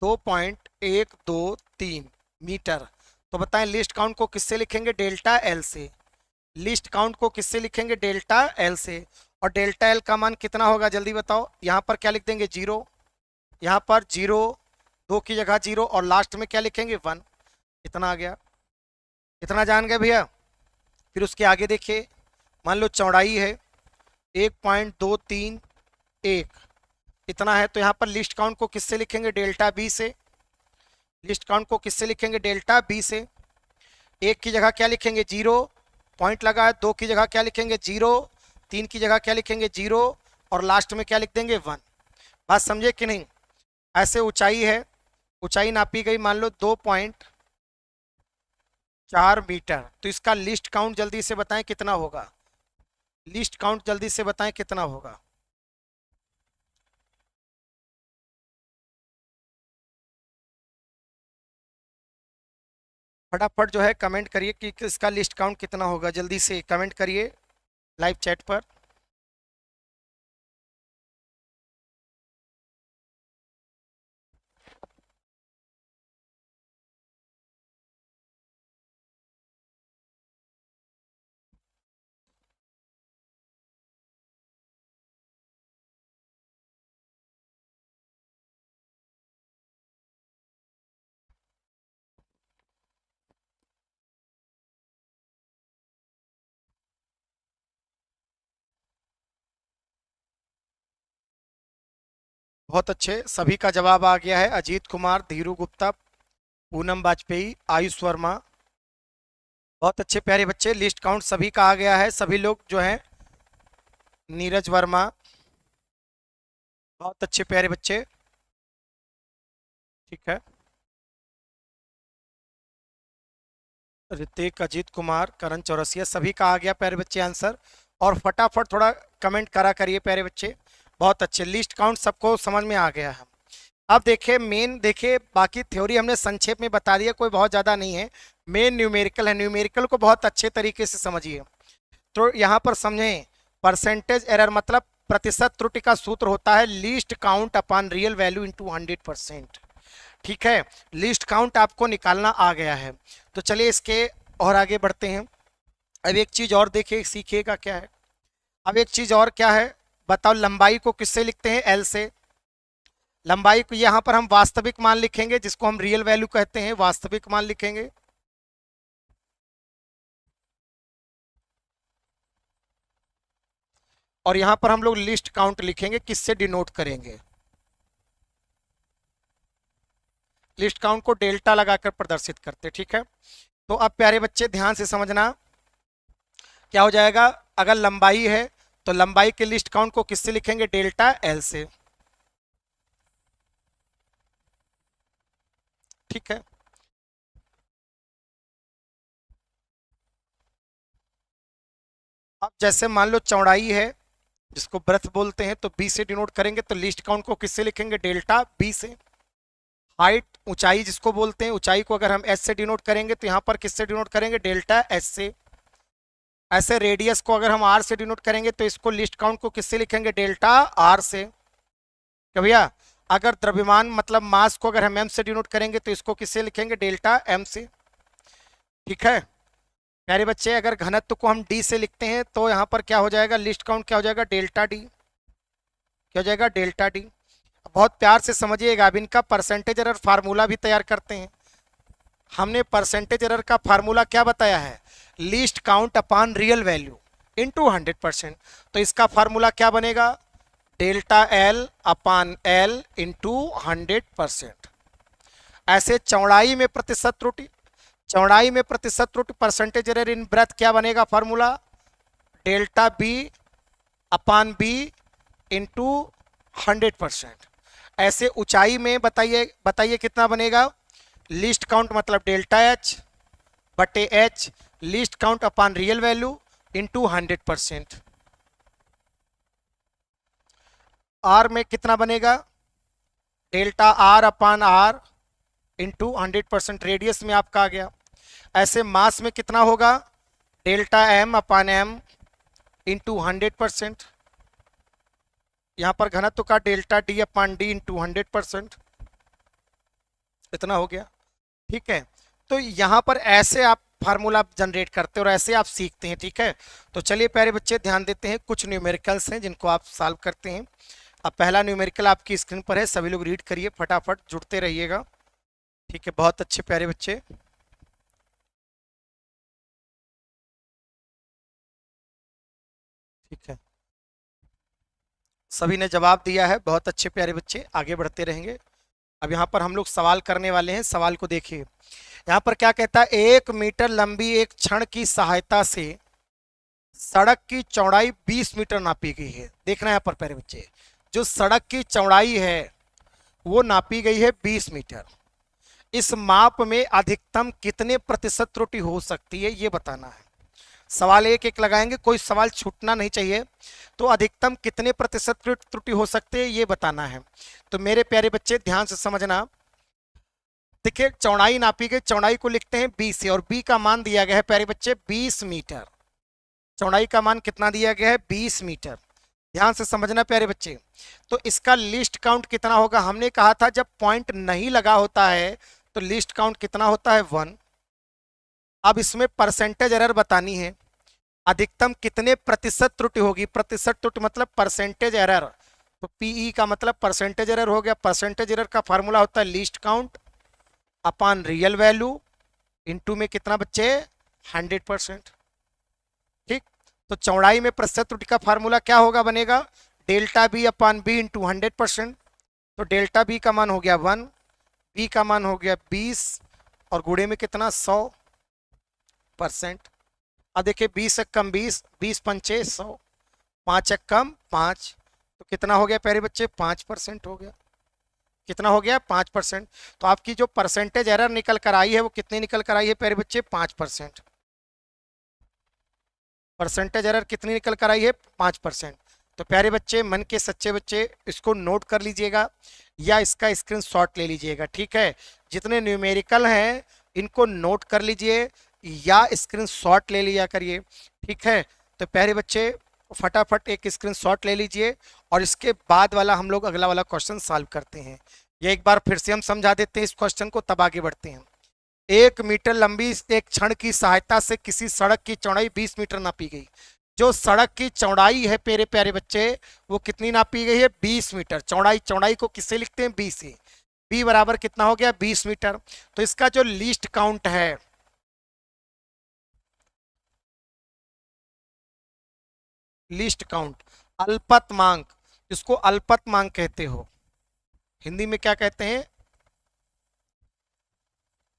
2.123 मीटर। तो बताएं लिस्ट काउंट को किससे लिखेंगे? डेल्टा एल से। लिस्ट काउंट को किससे लिखेंगे? डेल्टा एल से। और डेल्टा एल का मान कितना होगा जल्दी बताओ? यहाँ पर क्या लिख देंगे? 0। यहाँ पर 0, 2 की जगह 0 और लास्ट में क्या लिखेंगे? 1। इतना आ गया। इतना जान गए भैया? फिर उसके आगे देखिए, मान लो चौड़ाई है 1.231 इतना है। तो यहाँ पर लिस्ट काउंट को किससे लिखेंगे? डेल्टा बी से। लिस्ट काउंट को किससे लिखेंगे? डेल्टा बी से। 1 की जगह क्या लिखेंगे? 0। पॉइंट लगा है, 2 की जगह क्या लिखेंगे? 0। 3 की जगह क्या लिखेंगे? 0 और लास्ट में क्या लिख देंगे? 1। बात समझे कि नहीं? ऐसे ऊंचाई है, ऊंचाई नापी गई मान लो 2.4 मीटर। तो इसका लिस्ट काउंट जल्दी से बताएं कितना होगा? लिस्ट काउंट जल्दी से बताएं कितना होगा? फटाफट जो है कमेंट करिए कि इसका लिस्ट काउंट कितना होगा। जल्दी से कमेंट करिए लाइव चैट पर। बहुत अच्छे, सभी का जवाब आ गया है। अजीत कुमार, धीरू गुप्ता, पूनम वाजपेयी, आयुष वर्मा। बहुत अच्छे प्यारे बच्चे, लिस्ट काउंट सभी का आ गया है। सभी लोग जो हैं, नीरज वर्मा, बहुत अच्छे प्यारे बच्चे। ठीक है, ऋतिक, अजीत कुमार, करण चौरसिया, सभी का आ गया प्यारे बच्चे आंसर। और फटाफट थोड़ा कमेंट करा करिए प्यारे बच्चे। बहुत अच्छे, लिस्ट काउंट सबको समझ में आ गया है। अब देखिए मेन, देखिए बाकी थ्योरी हमने संक्षेप में बता दिया, कोई बहुत ज़्यादा नहीं है। मेन न्यूमेरिकल है, न्यूमेरिकल को बहुत अच्छे तरीके से समझिए। तो यहाँ पर समझें, परसेंटेज एरर मतलब प्रतिशत त्रुटि का सूत्र होता है least count upon real value into 100%। ठीक है, लिस्ट काउंट आपको निकालना आ गया है। तो चलिए इसके और आगे बढ़ते हैं। अब एक चीज और देखिए, सीखिएगा क्या है। अब एक चीज और क्या है, बताओ लंबाई को किससे लिखते हैं? एल से। लंबाई को यहां पर हम वास्तविक मान लिखेंगे, जिसको हम रियल वैल्यू कहते हैं, वास्तविक मान लिखेंगे। और यहां पर हम लोग लिस्ट काउंट लिखेंगे, किससे डिनोट करेंगे? लिस्ट काउंट को डेल्टा लगाकर प्रदर्शित करते, ठीक है। तो अब प्यारे बच्चे ध्यान से समझना, क्या हो जाएगा? अगर लंबाई है तो लंबाई के लिस्ट काउंट को किससे लिखेंगे? डेल्टा एल से, ठीक है। अब जैसे मान लो चौड़ाई है, जिसको ब्रेथ बोलते हैं, तो बी से डिनोट करेंगे, तो लिस्ट काउंट को किससे लिखेंगे? डेल्टा बी से। हाइट, ऊंचाई जिसको बोलते हैं, ऊंचाई को अगर हम एस से डिनोट करेंगे, तो यहाँ पर किससे डिनोट करेंगे? डेल्टा एस से। ऐसे रेडियस को अगर हम आर से डिनोट करेंगे, तो इसको लिस्ट काउंट को किससे लिखेंगे? डेल्टा आर से। क्या भैया? अगर द्रव्यमान मतलब मास को अगर हम एम से डिनोट करेंगे, तो इसको किससे लिखेंगे? डेल्टा एम से, ठीक है। प्यारे बच्चे अगर घनत्व को हम डी से लिखते हैं, तो यहाँ पर क्या हो जाएगा? लिस्ट काउंट क्या हो जाएगा? Delta D. क्या हो जाएगा? Delta D. बहुत प्यार से समझिएगा, अब इनका परसेंटेज एरर फार्मूला भी तैयार करते हैं। हमने परसेंटेज एरर का फार्मूला क्या बताया है? Least count upon real value into 100%। तो इसका फार्मूला क्या बनेगा? Delta L upon L into 100%। ऐसे चौड़ाई में प्रतिशत त्रुटि, चौड़ाई में प्रतिशत त्रुटि परसेंटेज एरर इन ब्रेथ क्या बनेगा? Formula delta B upon B into 100%। ऐसे ऊंचाई में बताइए, बताइए कितना बनेगा? लिस्ट काउंट मतलब डेल्टा एच बटे H, least count upon real value into 100%। R में कितना बनेगा? Delta R upon R into 100%, radius में आपका आ गया। ऐसे मास में कितना होगा? Delta M upon M into 100%। यहां पर घनत्व का delta D upon D into 100%, इतना हो गया, ठीक है। तो यहां पर ऐसे आप फार्मूला जनरेट करते हैं और ऐसे आप सीखते हैं, ठीक है। तो चलिए प्यारे बच्चे ध्यान देते हैं, कुछ न्यूमेरिकल्स हैं जिनको आप सॉल्व करते हैं। अब पहला न्यूमेरिकल आपकी स्क्रीन पर है, सभी लोग रीड करिए, फटाफट जुड़ते रहिएगा, ठीक है। बहुत अच्छे प्यारे बच्चे, ठीक है। सभी ने जवाब दिया है, बहुत अच्छे प्यारे बच्चे, आगे बढ़ते रहेंगे। अब यहाँ पर हम लोग सवाल करने वाले हैं, सवाल को देखिए। यहाँ पर क्या कहता है? 1 मीटर लंबी एक छड़ की सहायता से सड़क की चौड़ाई 20 मीटर नापी गई है। देखना है यहाँ पर प्यारे बच्चे, जो सड़क की चौड़ाई है वो नापी गई है 20 मीटर। इस माप में अधिकतम कितने प्रतिशत त्रुटि हो सकती है, ये बताना है। सवाल एक एक लगाएंगे, कोई सवाल छूटना नहीं चाहिए। तो अधिकतम कितने प्रतिशत त्रुटि हो सकते हैं, ये बताना है। तो मेरे प्यारे बच्चे ध्यान से समझना, देखिए चौड़ाई नापी गई, चौड़ाई को लिखते हैं 20 से, और बी का मान दिया गया है प्यारे बच्चे 20 मीटर। चौड़ाई का मान कितना दिया गया है? 20 मीटर। ध्यान से समझना प्यारे बच्चे। तो इसका लिस्ट काउंट कितना होगा? हमने कहा था जब पॉइंट नहीं लगा होता है तो लिस्ट काउंट कितना होता है? 1। अब इसमें परसेंटेज एरर बतानी है, अधिकतम कितने प्रतिशत त्रुटि होगी? प्रतिशत त्रुटि मतलब परसेंटेज एरर, तो पीई का मतलब परसेंटेज एरर हो गया। परसेंटेज एरर का फार्मूला होता है list count upon real value into में कितना बच्चे? 100%, ठीक। तो चौड़ाई में प्रतिशत त्रुटि का फार्मूला क्या होगा? बनेगा delta B upon B into 100%। तो डेल्टा बी का मान हो गया 1, बी का मान हो गया 20, और गुणे में कितना? 100%। अब देखिए 20 एक कम 20, 20 पंचे 100, 5 एक कम 5, तो कितना हो गया प्यारे बच्चे? 5% हो गया। कितना हो गया? 5%। तो आपकी जो परसेंटेज एरर निकल कर आई है वो कितनी निकल कर आई है प्यारे बच्चे? 5%। परसेंटेज एरर कितनी निकल कर आई है? 5%। तो प्यारे बच्चे, मन के सच्चे बच्चे, इसको नोट कर लीजिएगा या इसका स्क्रीनशॉट ले लीजिएगा, ठीक है। जितने न्यूमेरिकल हैं इनको नोट कर लीजिए या स्क्रीनशॉट ले लिया करिए, ठीक है। तो प्यारे बच्चे फटाफट एक स्क्रीनशॉट ले लीजिए और इसके बाद वाला हम लोग अगला वाला क्वेश्चन सॉल्व करते हैं। ये एक बार फिर से हम समझा देते हैं इस क्वेश्चन को, तब आगे बढ़ते हैं। 1 मीटर लंबी एक क्षण की सहायता से किसी सड़क की चौड़ाई 20 मीटर नापी गई। जो सड़क की चौड़ाई है प्यारे प्यारे बच्चे, वो कितनी नापी गई है? 20 मीटर। चौड़ाई, चौड़ाई को किससे लिखते हैं? बी से। बी बराबर कितना हो गया? 20 मीटर। तो इसका जो लीस्ट काउंट है, लीस्ट काउंट, अल्पतमांक, इसको अल्पतमांक कहते हो, हिंदी में क्या कहते हैं?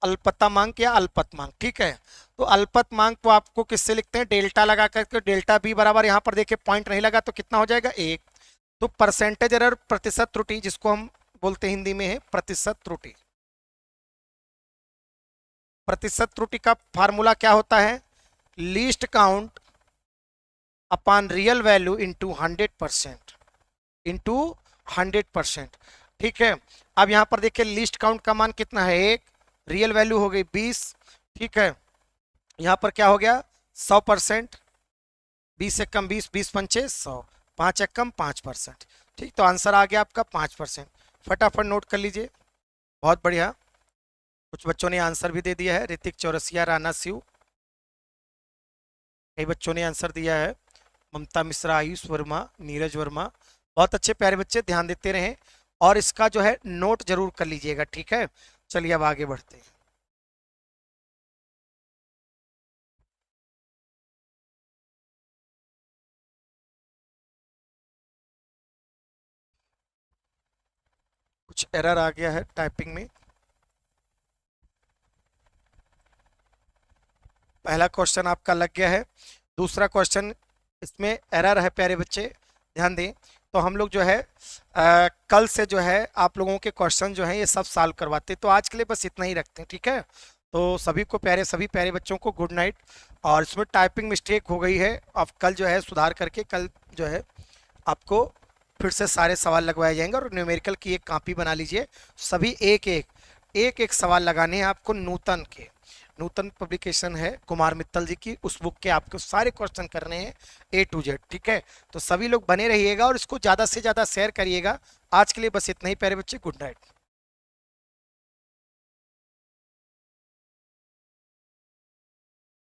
अल्पतमांक या अल्पतमांक, ठीक है। तो अल्पतमांक को आपको किससे लिखते हैं? डेल्टा लगा करके। डेल्टा बी बराबर, यहां पर देखिए पॉइंट नहीं लगा तो कितना हो जाएगा? 1। तो परसेंटेज एरर, प्रतिशत त्रुटि, जिसको हम बोलते हैं हिंदी में है प्रतिशत त्रुटि। प्रतिशत त्रुटि का फार्मूला क्या होता है? Least count upon real value into 100%, into 100%, ठीक है। अब यहां पर देखिए लीस्ट काउंट का मान कितना है? 1, रियल वैल्यू हो गई 20, ठीक है। यहां पर क्या हो गया? 100%, 20 एक कम 20, 20 पंचे 100, 5 एक कम 5%, ठीक। तो आंसर आ गया आपका 5%। फटाफट नोट कर लीजिए। बहुत बढ़िया। कुछ बच्चों ने आंसर भी दे दिया है। ऋतिक चौरसिया, राना शिव, कई बच्चों ने आंसर दिया है। ममता मिश्रा, आयुष वर्मा, नीरज वर्मा, बहुत अच्छे प्यारे बच्चे, ध्यान देते रहें और इसका जो है नोट जरूर कर लीजिएगा, ठीक है। चलिए अब आगे बढ़ते हैं। कुछ एरर आ गया है टाइपिंग में। पहला क्वेश्चन आपका लग गया है। दूसरा क्वेश्चन, इसमें एरर है प्यारे बच्चे, ध्यान दें। तो हम लोग जो है कल से जो है आप लोगों के क्वेश्चन जो है ये सब सॉल्व करवाते हैं। तो आज के लिए बस इतना ही रखते हैं, ठीक है। तो सभी को प्यारे, सभी प्यारे बच्चों को गुड नाइट। और इसमें टाइपिंग मिस्टेक हो गई है, अब कल जो है सुधार करके कल जो है आपको फिर से सारे सवाल लगवाए जाएंगे। और न्यूमेरिकल की एक कॉपी बना लीजिए। सभी एक एक सवाल लगाने हैं आपको। नूतन के, नूतन पब्लिकेशन है कुमार मित्तल जी की, उस बुक के आपको सारे क्वेश्चन करने हैं A to Z, ठीक है। तो सभी लोग बने रहिएगा और इसको ज़्यादा से ज़्यादा शेयर करिएगा। आज के लिए बस इतना ही प्यारे बच्चे, गुड नाइट।